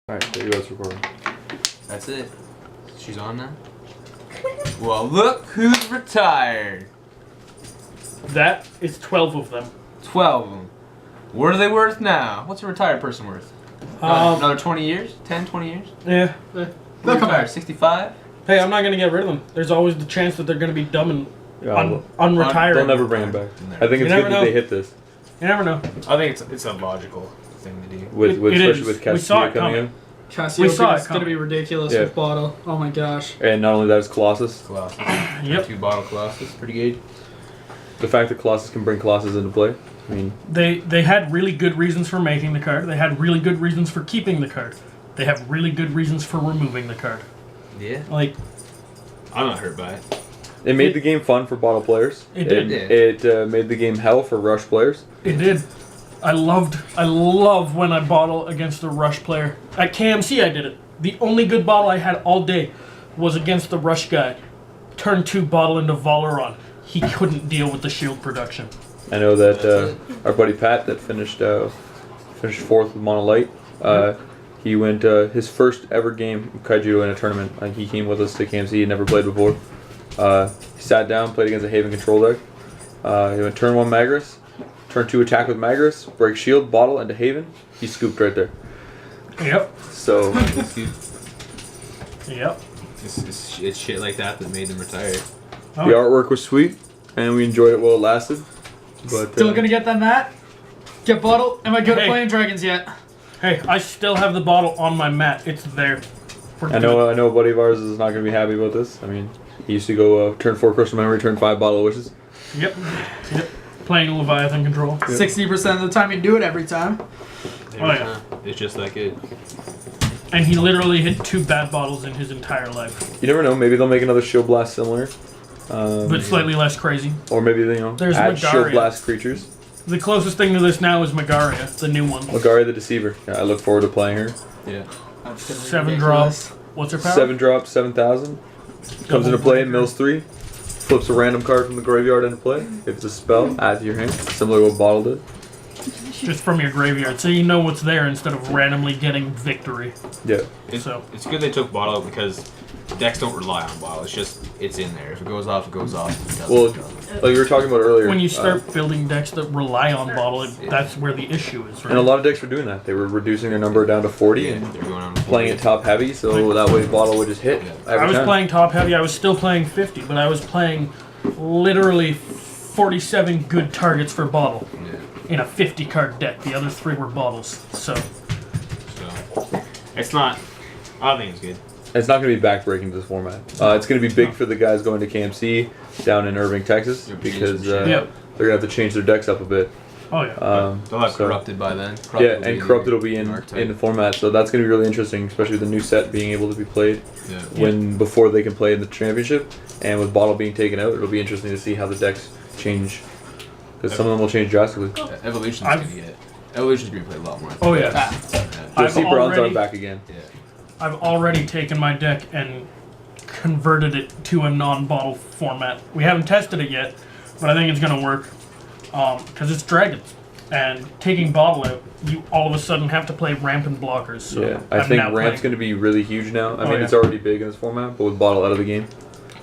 Alright, there you go, it's recording. That's it. She's on now? Well, look who's retired. That is 12 of them. 12 of them. What are they worth now? What's a retired person worth? Another 20 years? 10, 20 years? Yeah. They'll come back. 65? Hey, I'm not going to get rid of them. There's always the chance that they're going to be dumb and unretired. They'll never bring them back. I think it's good that they hit this. You never know. I think it's a logical thing to do. Especially with Castillo coming in. Castillo is going to be ridiculous with Bottle. Oh my gosh. And not only that, it's Colossus. Yep. 2 bottle Colossus. Pretty good. The fact that Colossus can bring Colossus into play. I mean, they had really good reasons for making the card. They had really good reasons for keeping the card. They have really good reasons for removing the card. Yeah. Like, I'm not hurt by it. it made the game fun for bottle players. It did. It made the game hell for rush players. It did. I love when I bottle against a rush player. At KMC I did it. The only good bottle I had all day was against the rush guy. Turn 2 bottle into Valeron. He couldn't deal with the shield production. I know that our buddy Pat that finished 4th with Monolite. He went his first ever game of Kaiju in a tournament. He came with us to KMC. He had never played before. He sat down, played against a Haven control deck. He went turn 1 Magris, turn 2 attack with Magris, break shield, bottle into Haven. He scooped right there. Yep. So. Yep. It's shit like that made them retire. The artwork was sweet, and we enjoyed it while it lasted. But still gonna get that mat? Get Bottle? Am I good at playing Dragons yet? Hey, I still have the bottle on my mat. It's there. I know a buddy of ours is not going to be happy about this. I mean, he used to go turn 4 Crystal Memory, turn 5 Bottle of Wishes. Yep. Playing Leviathan control. 60% of the time you do it every time. It's just that good. And he literally hit 2 bad bottles in his entire life. You never know. Maybe they'll make another Shield Blast similar. But slightly less crazy. Or maybe they There's add Magaria. Shield Blast creatures. The closest thing to this now is Magaria, the new one. Magaria the Deceiver. Yeah, I look forward to playing her. Yeah. 7 drops. What's her power? 7 drops, 7,000. Comes into play, mills 3. Flips a random card from the graveyard into play. If it's a spell, add to your hand. Similar to what Bottle did. Just from your graveyard, so you know what's there instead of randomly getting victory. Yeah. It's good they took Bottle because decks don't rely on Bottle. It's in there. If it goes off, it goes off. If it doesn't, Well, like we were talking about earlier. When you start building decks that rely on Bottle, that's where the issue is, right? And a lot of decks were doing that. They were reducing their number down to 40 and they're going on playing it top heavy, so that way Bottle would just hit every I was time. playing top heavy. I was still playing 50, but I was playing literally 47 good targets for Bottle in a 50 card deck. The other 3 were bottles. So it's not. I think it's good. It's not going to be backbreaking to this format. It's going to be big for the guys going to KMC down in Irving, Texas, because they're going to have to change their decks up a bit. Oh yeah. They'll have Corrupted by then. Corrupted will be in the format, so that's going to be really interesting, especially with the new set being able to be played before they can play in the championship, and with Bottle being taken out, it'll be interesting to see how the decks change, because some of them will change drastically. Evolution's going to be played a lot more. Oh yeah. Josie Bronze are back again. Yeah. I've already taken my deck and converted it to a non-bottle format. We haven't tested it yet, but I think it's going to work because it's Dragons. And taking bottle out, you all of a sudden have to play ramp and blockers. So yeah, I think ramp's going to be really huge now. I mean, it's already big in this format, but with bottle out of the game,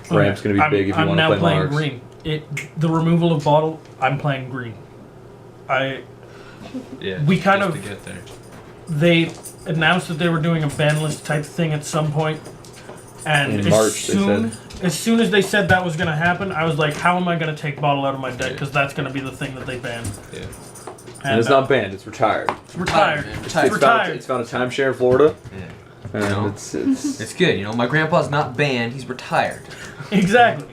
ramp's going to be big if you want to play Monarchs. I'm now playing green. The removal of bottle, I'm playing green. We kind of... to get there. They announced that they were doing a ban list type thing at some point, and in March, as soon as they said that was going to happen, I was like, how am I going to take bottle out of my deck, because that's going to be the thing that they ban. Yeah. And it's not banned, it's retired. It's retired. It's found a timeshare in Florida. Yeah. And it's good. My grandpa's not banned, he's retired. Exactly.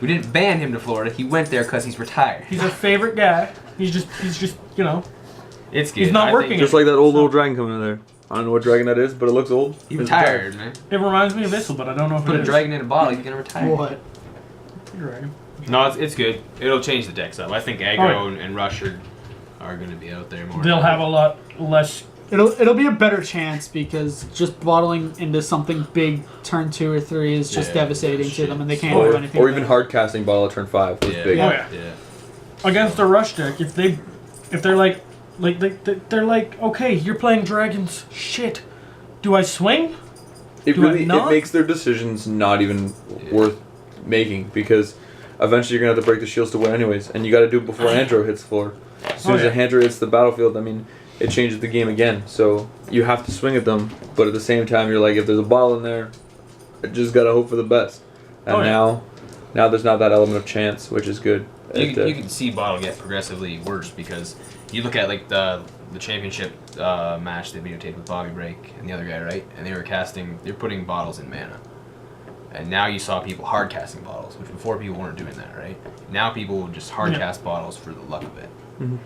We didn't ban him to Florida, he went there because he's retired. He's a favorite guy. He's just It's good. He's not working. Just like that old little dragon coming in there. I don't know what dragon that is, but it looks old. He's retired, man. It reminds me of Issel, but I don't know if Put a dragon in a bottle, he's gonna retire. What? Dragon. No, it's good. It'll change the decks up. I think aggro and rush are gonna be out there more. They'll have a lot less. It'll be a better chance because just bottling into something big turn 2 or 3 is just devastating to them, and they can't do anything. Or even hard casting bottle at turn 5 was big. Yeah. Against a rush deck, if they're like, okay, you're playing dragons. Shit. Do I swing? It Do I really not? it makes their decisions not even worth making because eventually you're gonna have to break the shields to win anyways, and you got to do it before Andro hits the floor. As soon as the Andro hits the battlefield, I mean, it changes the game again. So you have to swing at them, but at the same time, you're like, if there's a ball in there, I just gotta hope for the best. And now there's not that element of chance, which is good. You can see Bottle get progressively worse because you look at like the championship match they videotaped with Bobby Break and the other guy, right? And they're putting bottles in mana. And now you saw people hard casting bottles, which before people weren't doing that, right? Now people will just hard cast bottles for the luck of it.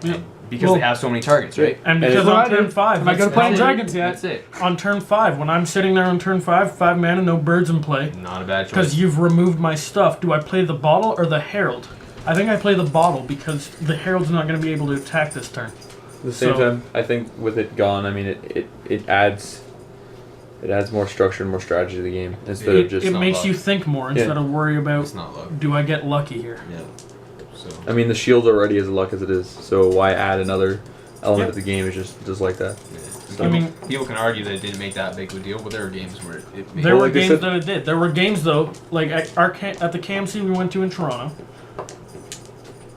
Yep. Because they have so many targets, right? And because on turn 5, am I gonna play dragons yet? That's it. On turn 5, when I'm sitting there on turn 5 mana, no birds in play. Not a bad choice. Because you've removed my stuff. Do I play the bottle or the herald? I think I play the bottle because the herald's not going to be able to attack this turn. At the same time, I think with it gone, I mean, it adds more structure and more strategy to the game instead of just. It makes luck. you think more instead of worry about. It's not luck. Do I get lucky here? Yeah. So. I mean, the shield's already as luck as it is, so why add another element of the game? Is just like that. Yeah. I mean, people can argue that it didn't make that big of a deal, but there were games where it made there were like they games said- that it did. There were games though, like at the KMC we went to in Toronto.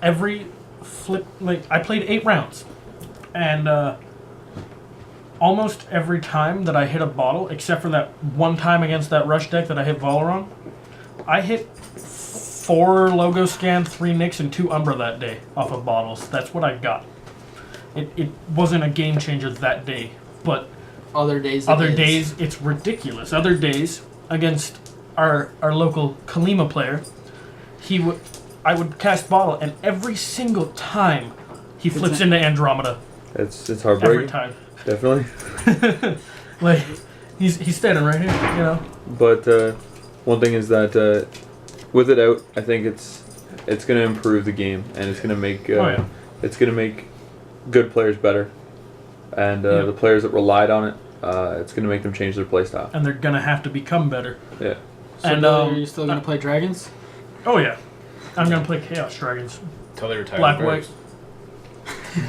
Every flip, like I played 8 rounds, and almost every time that I hit a bottle, except for that one time against that rush deck that I hit Valoron, I hit 4 logo scan, 3 Nicks, and 2 Umbra that day off of bottles. That's what I got. It wasn't a game changer that day, but Other days. it's ridiculous. Other days against our local Kalima player, I would cast bottle, and every single time he flips into Andromeda. It's heartbreaking. Every time. Definitely. Like he's standing right here, you know. But one thing is that with it out, I think it's going to improve the game, and it's going to make it's going to make good players better, and the players that relied on it, it's going to make them change their play style. And they're gonna have to become better. Yeah. So And are you still gonna play dragons? Oh yeah, I'm gonna play Chaos Dragons. Until they retire. Black white.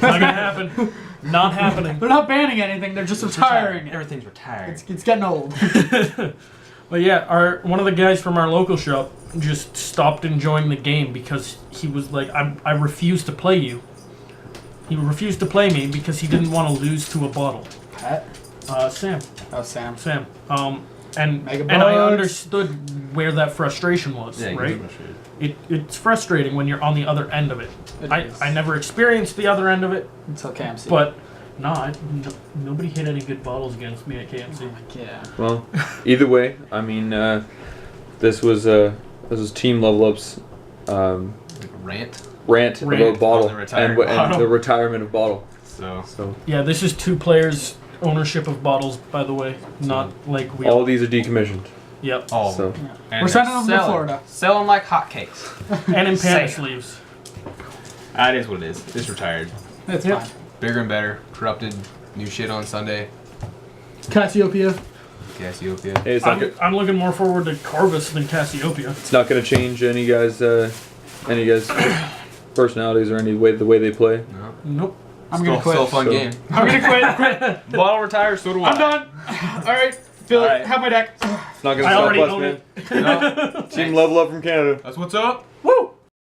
Not gonna happen. Not happening. They're not banning anything. They're just retiring. Everything's retired. It's getting old. But yeah, one of the guys from our local shop just stopped enjoying the game because he was like, I refuse to play you. He refused to play me because he didn't want to lose to a bottle. Pat? Sam. Oh, Sam. And Mega I bugs. understood where that frustration was, Yeah, right? It's frustrating when you're on the other end of it. It is. I never experienced the other end of it, Until KMC. but nobody hit any good bottles against me at KMC. Yeah. Well, either way, I mean, this was Team Level Up's rant about Bottle On the and Bottle. the retirement of Bottle. So Yeah, this is 2 players' ownership of bottles, by the way, not like we. All these are decommissioned. Yep. all of So them. Yeah. And We're sending them to selling- Florida. Selling like hotcakes. And in panda Sam. sleeves. That is what it is. It's retired. It's Yep. fine. Bigger and better. Corrupted. New shit on Sunday. Cassiopeia. Cassiopeia. hey, it's not go- I'm looking more forward to Corvus than Cassiopeia. it's not going to change any guys' personalities or the way they play. No. Nope. I'm gonna quit. Still a fun So- game. I'm gonna quit. Bottle retires, so do I. I'm done. All right. Phil, All right. have my deck. It's not going to I stop already us, own man. it. Team Level Up from Canada. That's what's up. Woo!